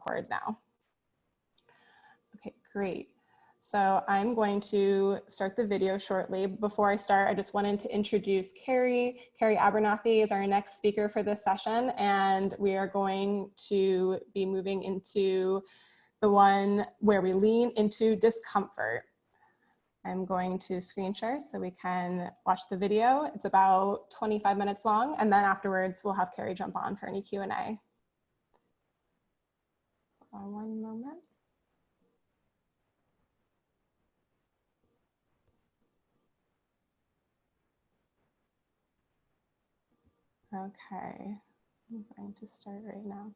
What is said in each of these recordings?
record now. Okay, great. So I'm going to start the video shortly. Before I start, I just wanted to introduce Carrie. Carrie Abernathy is our next speaker for this session, and we are going to be moving into the one where we lean into discomfort. I'm going to screen share so we can watch the video. It's about 25 minutes long, and then afterwards we'll have Carrie jump on for any Q&A. One moment. Okay, I'm going to start right now.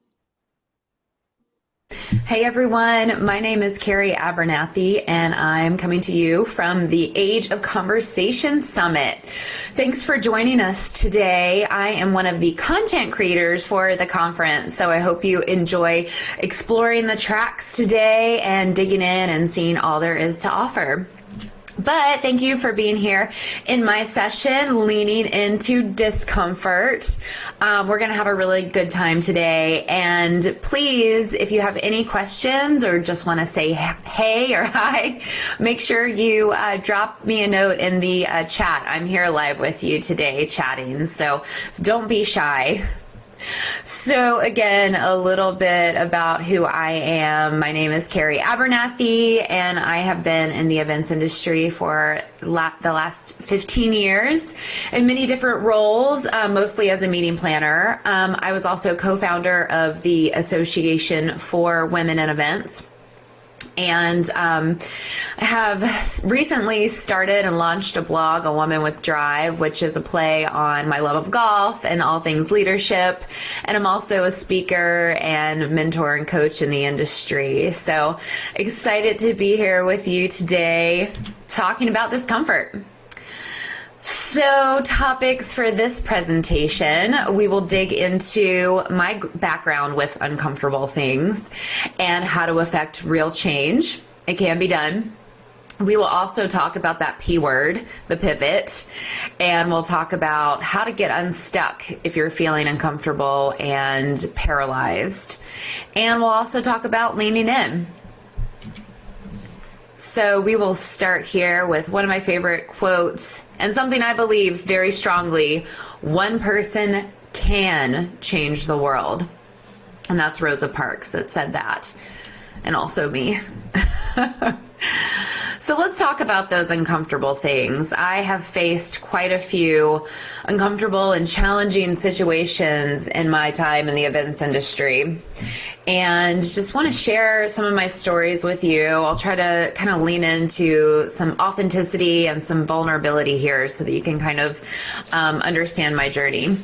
Hey everyone, my name is Carrie Abernathy and I'm coming to you from the Age of Conversation Summit. Thanks for joining us today. I am one of the content creators for the conference, so I hope you enjoy exploring the tracks today and digging in and seeing all there is to offer. But thank you for being here in my session, Leaning into Discomfort. We're going to have a really good time today. And please, if you have any questions or just want to say hey or hi, make sure you drop me a note in the chat. I'm here live with you today chatting, so don't be shy. So again, a little bit about who I am. My name is Carrie Abernathy, and I have been in the events industry for the last 15 years in many different roles, mostly as a meeting planner. I was also co-founder of the Association for Women in Events. And I have recently started and launched a blog, A Woman with Drive, which is a play on my love of golf and all things leadership. And I'm also a speaker and mentor and coach in the industry. So excited to be here with you today talking about discomfort. So topics for this presentation, we will dig into my background with uncomfortable things and how to affect real change. It can be done. We will also talk about that P word, the pivot, and we'll talk about how to get unstuck if you're feeling uncomfortable and paralyzed. And we'll also talk about leaning in. So we will start here with one of my favorite quotes and something I believe very strongly: one person can change the world. And that's Rosa Parks that said that, and also me. So let's talk about those uncomfortable things. I have faced quite a few uncomfortable and challenging situations in my time in the events industry, and just want to share some of my stories with you. I'll try to kind of lean into some authenticity and some vulnerability here so that you can kind of understand my journey.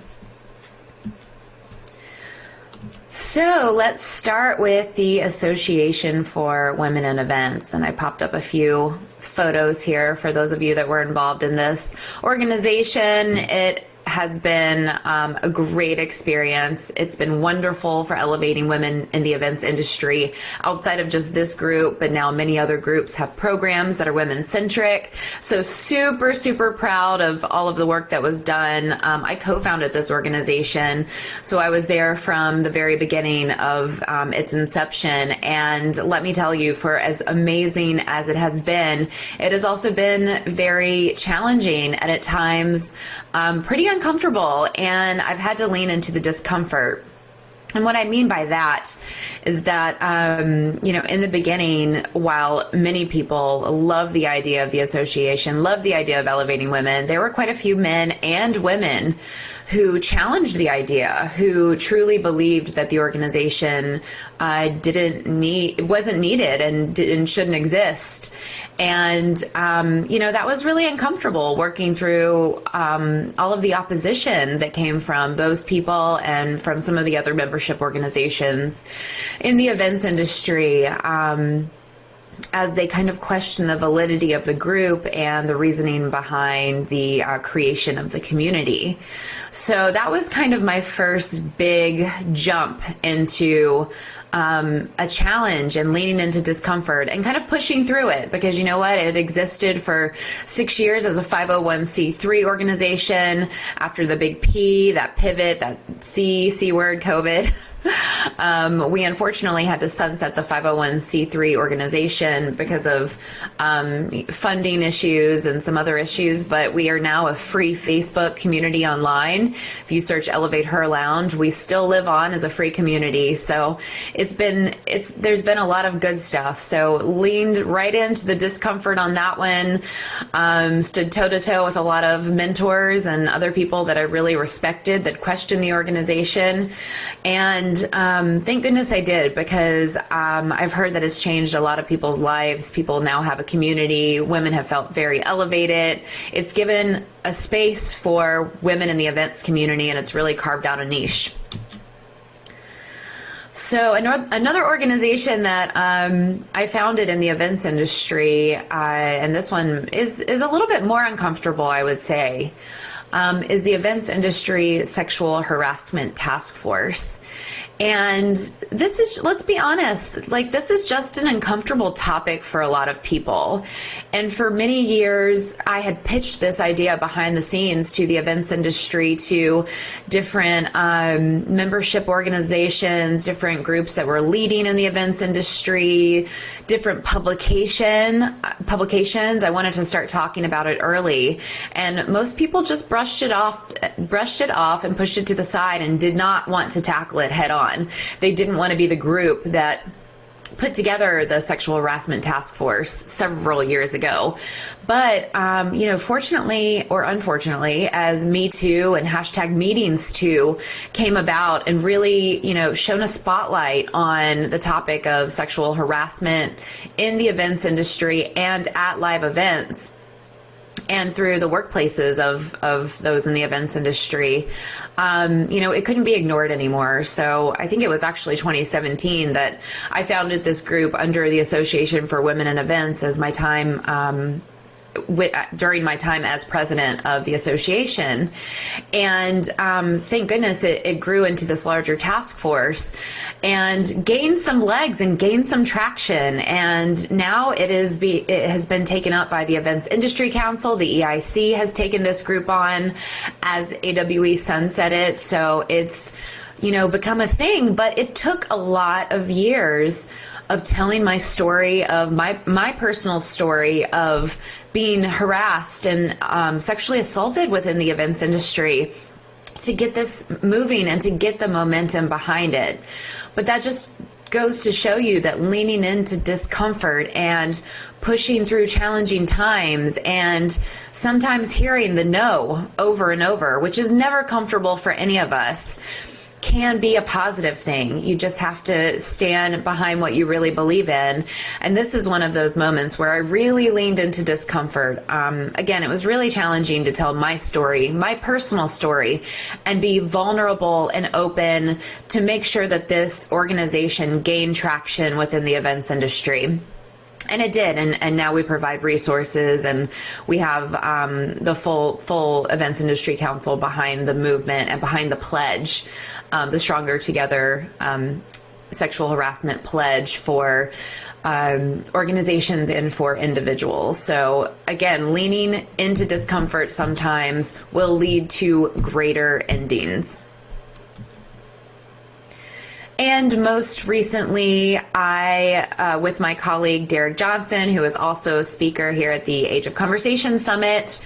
So let's start with the Association for Women in Events, and I popped up a few photos here for those of you that were involved in this organization. It has been a great experience. It's been wonderful for elevating women in the events industry outside of just this group, but now many other groups have programs that are women-centric. So super, super proud of all of the work that was done. I co-founded this organization, so I was there from the very beginning of its inception. And let me tell you, for as amazing as it has also been very challenging and at times pretty uncomfortable, and I've had to lean into the discomfort. And what I mean by that is that, in the beginning, while many people love the idea of the association, love the idea of elevating women, there were quite a few men and women who challenged the idea, who truly believed that the organization wasn't needed and shouldn't exist. And, that was really uncomfortable, working through all of the opposition that came from those people and from some of the other membership organizations in the events industry, as they kind of question the validity of the group and the reasoning behind the creation of the community. So that was kind of my first big jump into a challenge and leaning into discomfort and kind of pushing through it, because you know what, it existed for 6 years as a 501c3 organization after the big P, that pivot, that C word, COVID. We unfortunately had to sunset the 501c3 organization because of funding issues and some other issues, but we are now a free Facebook community online. If you search Elevate Her Lounge, we still live on as a free community. So there's been a lot of good stuff. So leaned right into the discomfort on that one, stood toe to toe with a lot of mentors and other people that I really respected that questioned the organization. And thank goodness I did, because I've heard that it's changed a lot of people's lives. People now have a community. Women have felt very elevated. It's given a space for women in the events community, and it's really carved out a niche. So another organization that I founded in the events industry, and this one is a little bit more uncomfortable, I would say, is the Events Industry Sexual Harassment Task Force. And this is, let's be honest, like, this is just an uncomfortable topic for a lot of people. And for many years, I had pitched this idea behind the scenes to the events industry, to different membership organizations, different groups that were leading in the events industry, different publications. I wanted to start talking about it early. And most people just brushed it off and pushed it to the side and did not want to tackle it head on. They didn't want to be the group that put together the Sexual Harassment Task Force several years ago. But, fortunately or unfortunately, as Me Too and #MeetingsToo came about and really, shone a spotlight on the topic of sexual harassment in the events industry and at live events, and through the workplaces of those in the events industry, it couldn't be ignored anymore. So I think it was actually 2017 that I founded this group under the Association for Women in Events as my time during my time as president of the association. And thank goodness it grew into this larger task force and gained some legs and gained some traction. And now it has been taken up by the Events Industry Council. The EIC has taken this group on as AWE sunsetted. So it's, become a thing, but it took a lot of years of telling my story, of my personal story of being harassed and sexually assaulted within the events industry, to get this moving and to get the momentum behind it. But that just goes to show you that leaning into discomfort and pushing through challenging times and sometimes hearing the no over and over, which is never comfortable for any of us, can be a positive thing. You just have to stand behind what you really believe in. And this is one of those moments where I really leaned into discomfort. Again, it was really challenging to tell my story, my personal story, and be vulnerable and open to make sure that this organization gained traction within the events industry. And it did, and now we provide resources, and we have the full Events Industry Council behind the movement and behind the pledge, the Stronger Together Sexual Harassment Pledge for organizations and for individuals. So again, leaning into discomfort sometimes will lead to greater endings. And most recently, I, with my colleague Derek Johnson, who is also a speaker here at the Age of Conversation Summit,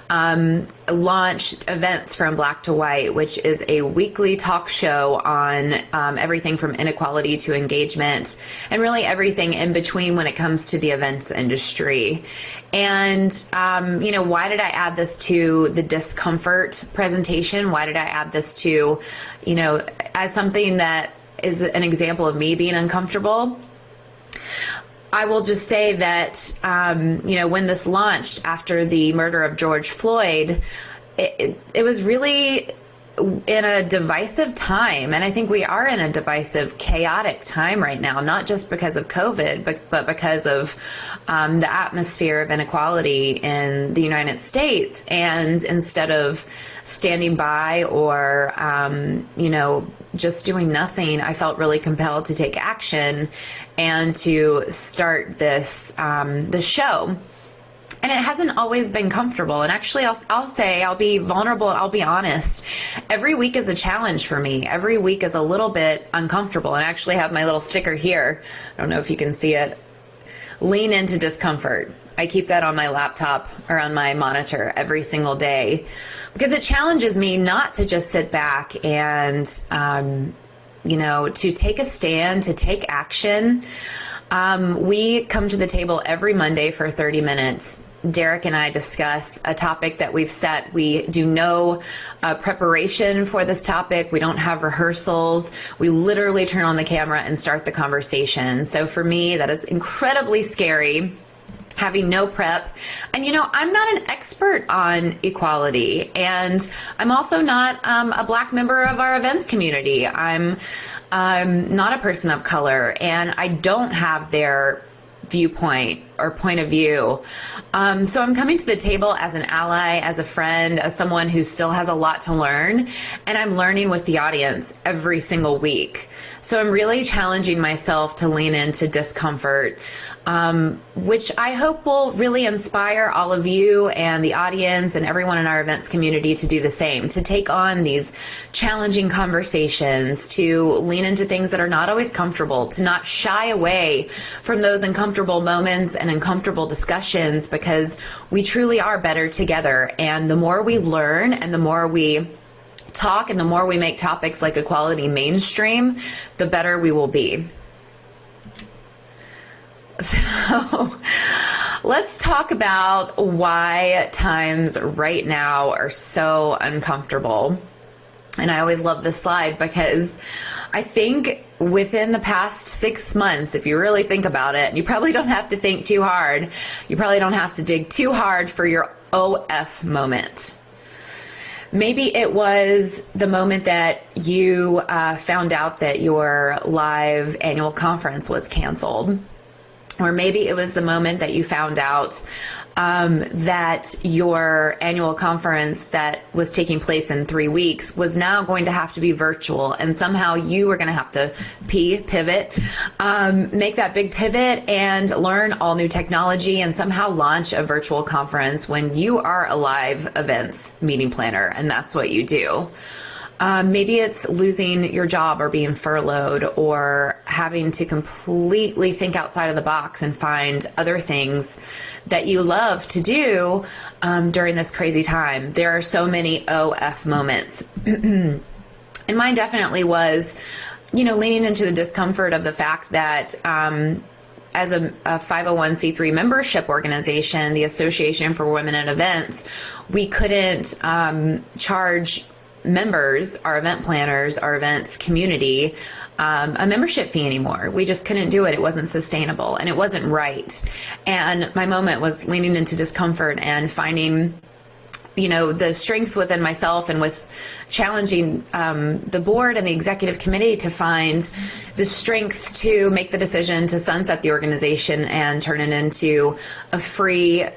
launched Events from Black to White, which is a weekly talk show on everything from inequality to engagement, and really everything in between when it comes to the events industry. And, why did I add this to the discomfort presentation? Why did I add this to, as something that is an example of me being uncomfortable? I will just say that, when this launched after the murder of George Floyd, it was really in a divisive time. And I think we are in a divisive, chaotic time right now, not just because of COVID, but because of the atmosphere of inequality in the United States. And instead of standing by or, just doing nothing, I felt really compelled to take action and to start this show. And it hasn't always been comfortable. And actually, I'll be vulnerable and I'll be honest. Every week is a challenge for me. Every week is a little bit uncomfortable. And I actually have my little sticker here. I don't know if you can see it. Lean into discomfort. I keep that on my laptop or on my monitor every single day because it challenges me not to just sit back and, to take a stand, to take action. We come to the table every Monday for 30 minutes. Derek and I discuss a topic that we've set. We do no preparation for this topic. We don't have rehearsals. We literally turn on the camera and start the conversation. So for me, that is incredibly scary, having no prep. And, I'm not an expert on equality, and I'm also not a Black member of our events community. I'm not a person of color, and I don't have their viewpoint or point of view. So I'm coming to the table as an ally, as a friend, as someone who still has a lot to learn, and I'm learning with the audience every single week. So I'm really challenging myself to lean into discomfort, which I hope will really inspire all of you and the audience and everyone in our events community to do the same, to take on these challenging conversations, to lean into things that are not always comfortable, to not shy away from those uncomfortable moments and uncomfortable discussions, because we truly are better together. And the more we learn and the more we talk and the more we make topics like equality mainstream, the better we will be. So let's talk about why times right now are so uncomfortable. And I always love this slide because I think within the past 6 months, if you really think about it, you probably don't have to think too hard. You probably don't have to dig too hard for your OF moment. Maybe it was the moment that you found out that your live annual conference was canceled. Or maybe it was the moment that you found out that your annual conference that was taking place in 3 weeks was now going to have to be virtual, and somehow you were going to have to pivot, make that big pivot and learn all new technology and somehow launch a virtual conference when you are a live events meeting planner and that's what you do. Maybe it's losing your job or being furloughed or having to completely think outside of the box and find other things that you love to do during this crazy time. There are so many OF moments. And mine definitely was, leaning into the discomfort of the fact that as a 501c3 membership organization, the Association for Women in Events, we couldn't charge members, our event planners, our events community, a membership fee anymore. We just couldn't do it. It wasn't sustainable and it wasn't right. And my moment was leaning into discomfort and finding, the strength within myself and with challenging the board and the executive committee to find the strength to make the decision to sunset the organization and turn it into a free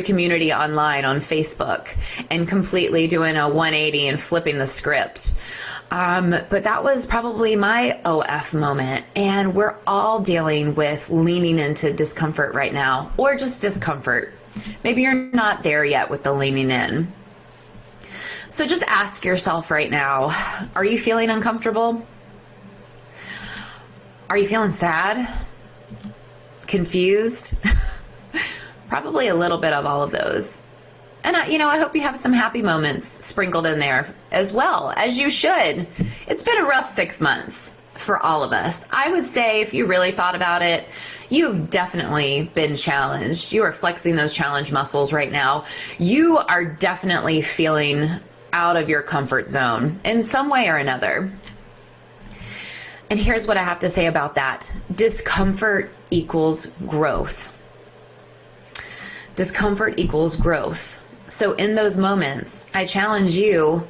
community online on Facebook, and completely doing a 180 and flipping the script. But that was probably my OF moment. And we're all dealing with leaning into discomfort right now, or just discomfort. Maybe you're not there yet with the leaning in. So just ask yourself right now, are you feeling uncomfortable? Are you feeling sad? Confused? Probably a little bit of all of those. And I hope you have some happy moments sprinkled in there as well, as you should. It's been a rough 6 months for all of us. I would say if you really thought about it, you've definitely been challenged. You are flexing those challenge muscles right now. You are definitely feeling out of your comfort zone in some way or another. And here's what I have to say about that. Discomfort equals growth. Discomfort equals growth. So in those moments, I challenge you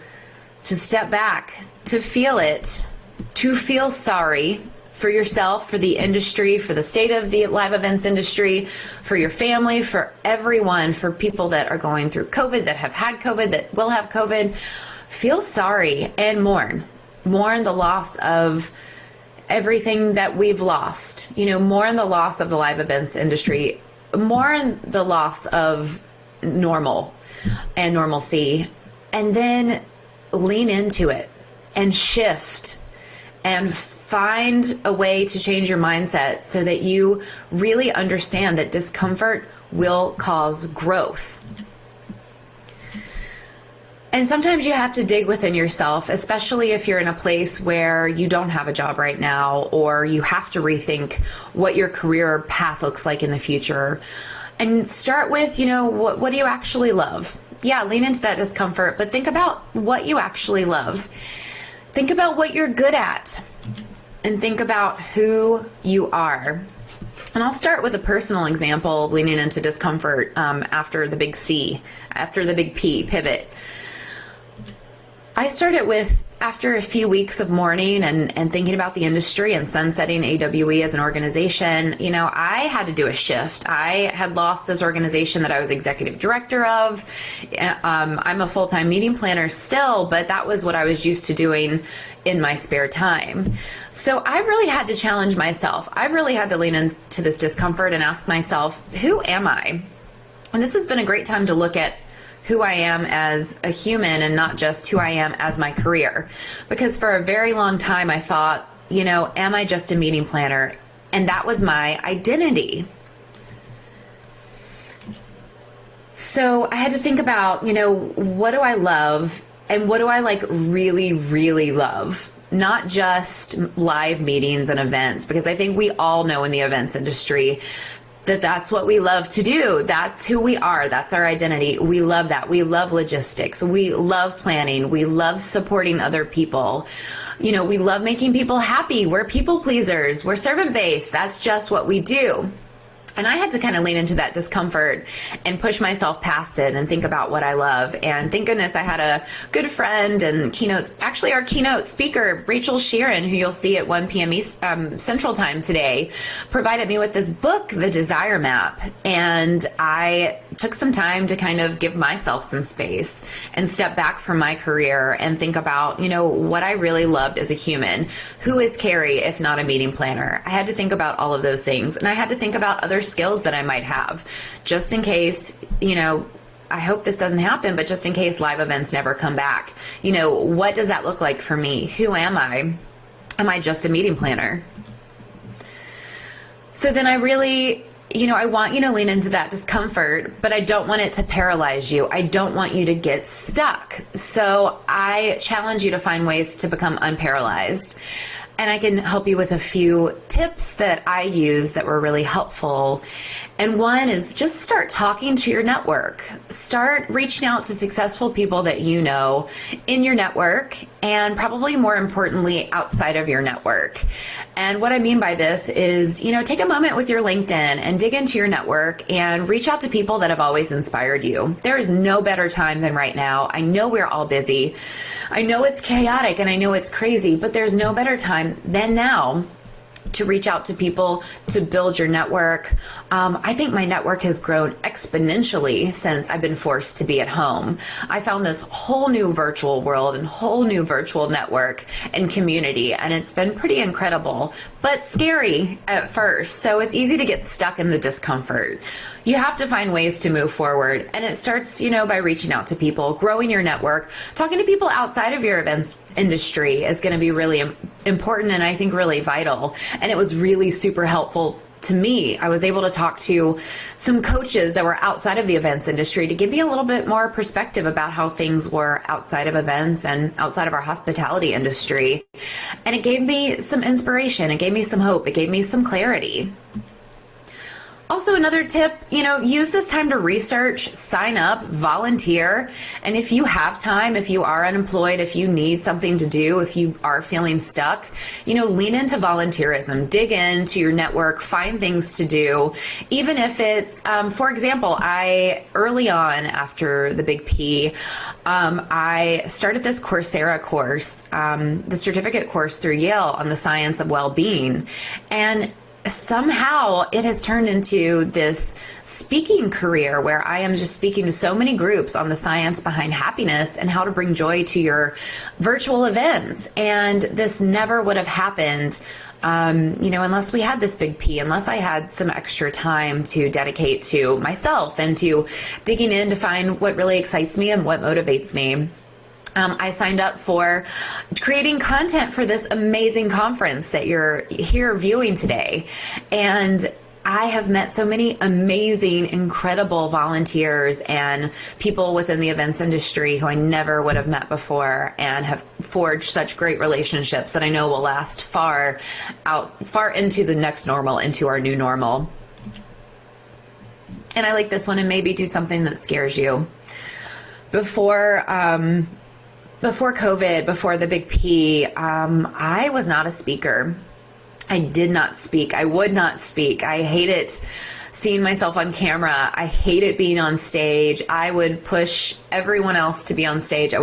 to step back, to feel it, to feel sorry for yourself, for the industry, for the state of the live events industry, for your family, for everyone, for people that are going through COVID, that have had COVID, that will have COVID. Feel sorry and mourn. Mourn the loss of everything that we've lost. Mourn the loss of the live events industry. mourn the loss of normal and normalcy, and then lean into it and shift and find a way to change your mindset so that you really understand that discomfort will cause growth. And sometimes you have to dig within yourself, especially if you're in a place where you don't have a job right now, or you have to rethink what your career path looks like in the future. And start with, what do you actually love? Yeah, lean into that discomfort, but think about what you actually love. Think about what you're good at, and think about who you are. And I'll start with a personal example of leaning into discomfort after the big C, after the big P, pivot. I started with, after a few weeks of mourning and thinking about the industry and sunsetting AWE as an organization, I had to do a shift. I had lost this organization that I was executive director of. I'm a full-time meeting planner still, but that was what I was used to doing in my spare time. So I've really had to challenge myself. I've really had to lean into this discomfort and ask myself, who am I? And this has been a great time to look at who I am as a human and not just who I am as my career. Because for a very long time I thought, am I just a meeting planner? And that was my identity. So I had to think about, what do I love and what do I really, really love? Not just live meetings and events, because I think we all know in the events industry that's what we love to do. That's who we are. That's our identity. We love that. We love logistics. We love planning. We love supporting other people. We love making people happy. We're people pleasers. We're servant-based. That's just what we do. And I had to kind of lean into that discomfort and push myself past it and think about what I love. And thank goodness I had a good friend and our keynote speaker, Rachel Sheeran, who you'll see at 1 p.m. Central Time today, provided me with this book, The Desire Map. And I took some time to kind of give myself some space and step back from my career and think about, what I really loved as a human. Who is Carrie if not a meeting planner? I had to think about all of those things. And I had to think about other skills that I might have, just in case, I hope this doesn't happen, but just in case live events never come back. What does that look like for me? Who am I? Am I just a meeting planner? So then I really, I want you to lean into that discomfort, but I don't want it to paralyze you. I don't want you to get stuck. So I challenge you to find ways to become unparalyzed. And I can help you with a few tips that I use that were really helpful. And one is just start talking to your network. Start reaching out to successful people that you know in your network, and probably more importantly, outside of your network. And what I mean by this is, take a moment with your LinkedIn and dig into your network and reach out to people that have always inspired you. There is no better time than right now. I know we're all busy. I know it's chaotic and I know it's crazy, but there's no better time than now to reach out to people, to build your network. I think my network has grown exponentially since I've been forced to be at home. I found this whole new virtual world and whole new virtual network and community, and it's been pretty incredible, but scary at first. So it's easy to get stuck in the discomfort. You have to find ways to move forward, and it starts, by reaching out to people, growing your network, talking to people outside of your events industry is going to be really important and I think really vital. And it was really super helpful to me. I was able to talk to some coaches that were outside of the events industry to give me a little bit more perspective about how things were outside of events and outside of our hospitality industry. And it gave me some inspiration. It gave me some hope. It gave me some clarity. Also, another tip, use this time to research, sign up, volunteer. And if you have time, if you are unemployed, if you need something to do, if you are feeling stuck, lean into volunteerism, dig into your network, find things to do. Even if it's, for example, early on after the big P, I started this Coursera course, the certificate course through Yale on the science of well-being. And somehow it has turned into this speaking career where I am just speaking to so many groups on the science behind happiness and how to bring joy to your virtual events. And this never would have happened, unless we had this big P, unless I had some extra time to dedicate to myself and to digging in to find what really excites me and what motivates me. I signed up for creating content for this amazing conference that you're here viewing today. And I have met so many amazing, incredible volunteers and people within the events industry who I never would have met before, and have forged such great relationships that I know will last far into the next normal, into our new normal. And I like this one, and maybe do something that scares you. Before COVID, before the big P, I was not a speaker. I did not speak. I would not speak. I hated seeing myself on camera. I hated being on stage. I would push everyone else to be on stage.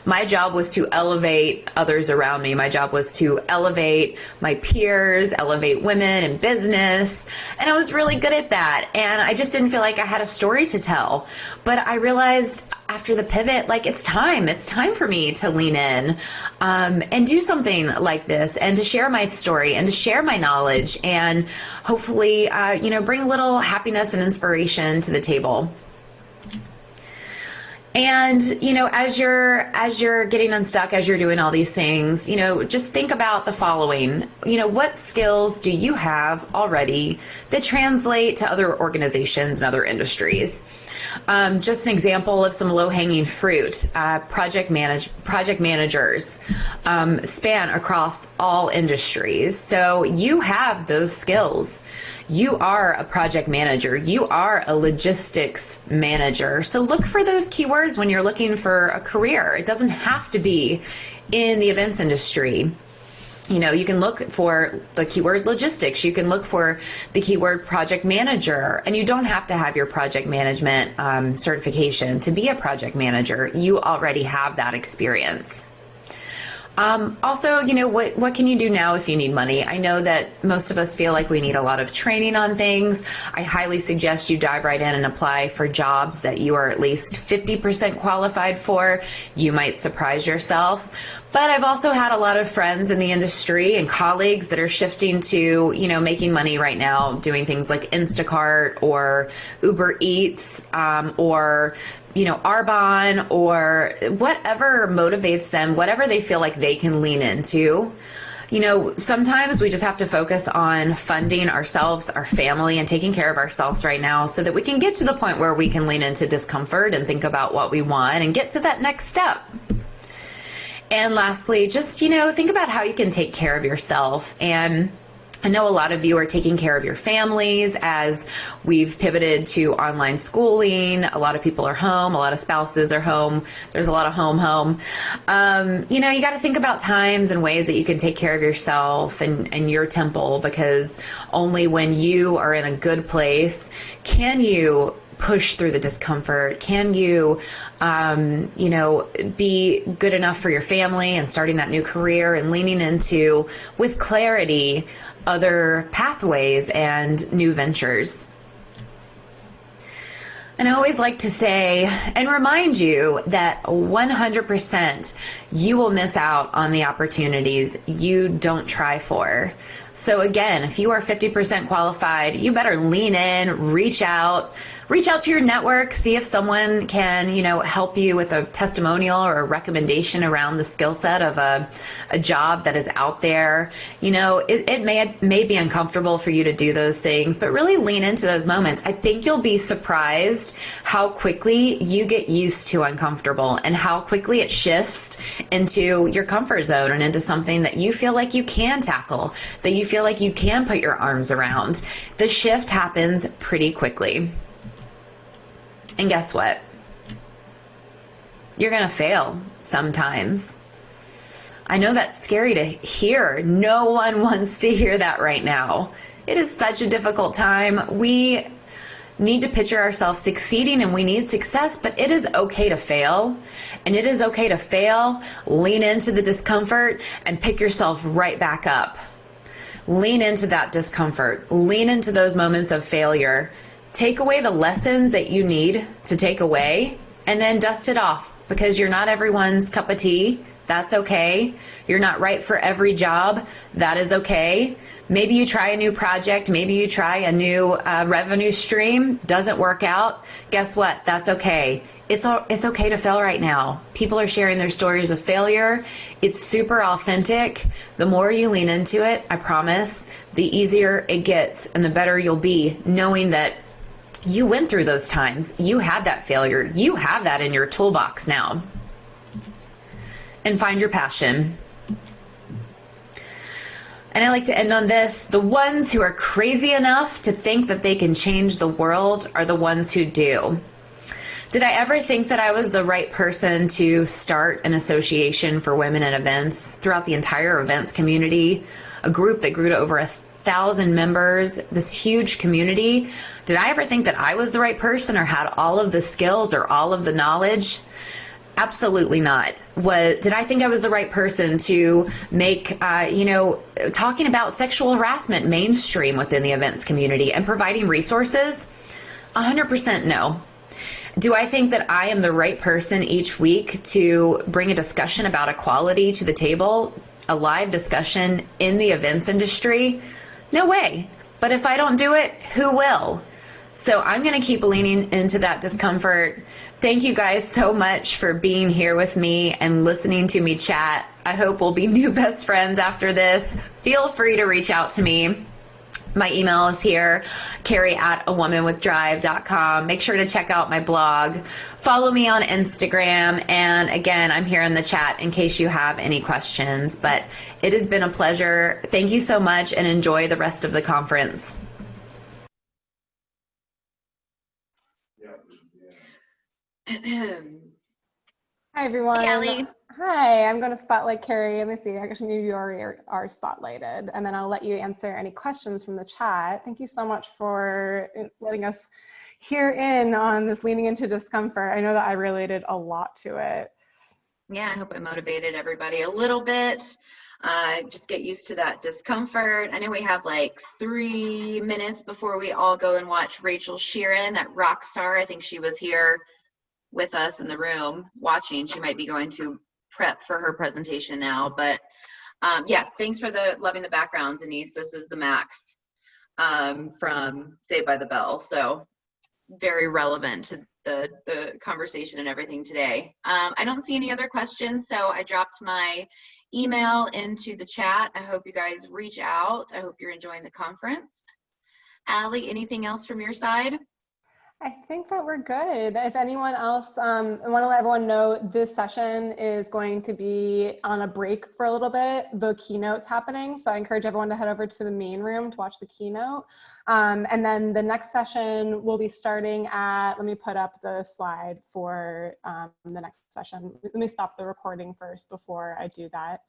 My job was to elevate others around me. My job was to elevate my peers, elevate women in business. And I was really good at that. And I just didn't feel like I had a story to tell. But I realized after the pivot, like, it's time for me to lean in, and do something like this, and to share my story and to share my knowledge, and hopefully, bring a little happiness and inspiration to the table. And, as you're getting unstuck, as you're doing all these things, just think about the following. What skills do you have already that translate to other organizations and other industries? Just an example of some low-hanging fruit, project managers span across all industries. So you have those skills. You are a project manager. You are a logistics manager. So look for those keywords when you're looking for a career. It doesn't have to be in the events industry. You can look for the keyword logistics. You can look for the keyword project manager, and you don't have to have your project management certification to be a project manager. You already have that experience. Also, what can you do now if you need money? I know that most of us feel like we need a lot of training on things. I highly suggest you dive right in and apply for jobs that you are at least 50% qualified for. You might surprise yourself. But I've also had a lot of friends in the industry and colleagues that are shifting to, making money right now, doing things like Instacart or Uber Eats, or Arbonne, or whatever motivates them, whatever they feel like they can lean into. Sometimes we just have to focus on funding ourselves, our family, and taking care of ourselves right now, so that we can get to the point where we can lean into discomfort and think about what we want and get to that next step. And lastly, just, think about how you can take care of yourself. And I know a lot of you are taking care of your families as we've pivoted to online schooling. A lot of people are home. A lot of spouses are home. There's a lot of home. You got to think about times and ways that you can take care of yourself and your temple, because only when you are in a good place can you push through the discomfort. Can you, be good enough for your family and starting that new career and leaning into, with clarity, other pathways and new ventures. And I always like to say and remind you that 100% you will miss out on the opportunities you don't try for. So again, if you are 50% qualified, you better lean in, reach out to your network, see if someone can, help you with a testimonial or a recommendation around the skill set of a job that is out there. It may be uncomfortable for you to do those things, but really lean into those moments. I think you'll be surprised how quickly you get used to uncomfortable and how quickly it shifts into your comfort zone and into something that you feel like you can tackle, that you feel like you can put your arms around. The shift happens pretty quickly. And guess what? You're going to fail sometimes. I know that's scary to hear. No one wants to hear that right now. It is such a difficult time. We need to picture ourselves succeeding, and we need success, but it is okay to fail. And it is okay to fail, lean into the discomfort, and pick yourself right back up. Lean into that discomfort. Lean into those moments of failure. Take away the lessons that you need to take away and then dust it off, because you're not everyone's cup of tea. That's okay. You're not right for every job. That is okay. Maybe you try a new project. Maybe you try a new revenue stream. Doesn't work out. Guess what? That's okay. It's okay to fail right now. People are sharing their stories of failure. It's super authentic. The more you lean into it, I promise, the easier it gets and the better you'll be, knowing that you went through those times. You had that failure. You have that in your toolbox now. And find your passion. And I like to end on this. The ones who are crazy enough to think that they can change the world are the ones who do. Did I ever think that I was the right person to start an association for women in events throughout the entire events community, a group that grew to over 1,000 members, this huge community? Did I ever think that I was the right person or had all of the skills or all of the knowledge? Absolutely not. Did I think I was the right person to make, talking about sexual harassment mainstream within the events community and providing resources? 100% no. Do I think that I am the right person each week to bring a discussion about equality to the table, a live discussion in the events industry? No way. But if I don't do it, who will? So I'm going to keep leaning into that discomfort. Thank you guys so much for being here with me and listening to me chat. I hope we'll be new best friends after this. Feel free to reach out to me. My email is here, Carrie@awomanwithdrive.com. Make sure to check out my blog. Follow me on Instagram. And again, I'm here in the chat in case you have any questions. But it has been a pleasure. Thank you so much and enjoy the rest of the conference. Hi, everyone. Hey, Allie. Hi, I'm going to spotlight Carrie. Let me see. Actually, maybe you already are spotlighted. And then I'll let you answer any questions from the chat. Thank you so much for letting us hear in on this leaning into discomfort. I know that I related a lot to it. Yeah, I hope I motivated everybody a little bit. Just get used to that discomfort. I know we have like 3 minutes before we all go and watch Rachel Sheeran, that rock star. I think she was here with us in the room watching. She might be going to prep for her presentation now, but yes, thanks for loving the background, Denise. This is the Max from Saved by the Bell, so very relevant to the conversation and everything today. I don't see any other questions, so I dropped my email into the chat. I hope you guys reach out. I hope you're enjoying the conference. Allie, anything else from your side? I think that we're good. If anyone else, I want to let everyone know this session is going to be on a break for a little bit. The keynote's happening, so I encourage everyone to head over to the main room to watch the keynote. And then the next session will be starting at, let me put up the slide for the next session. Let me stop the recording first before I do that.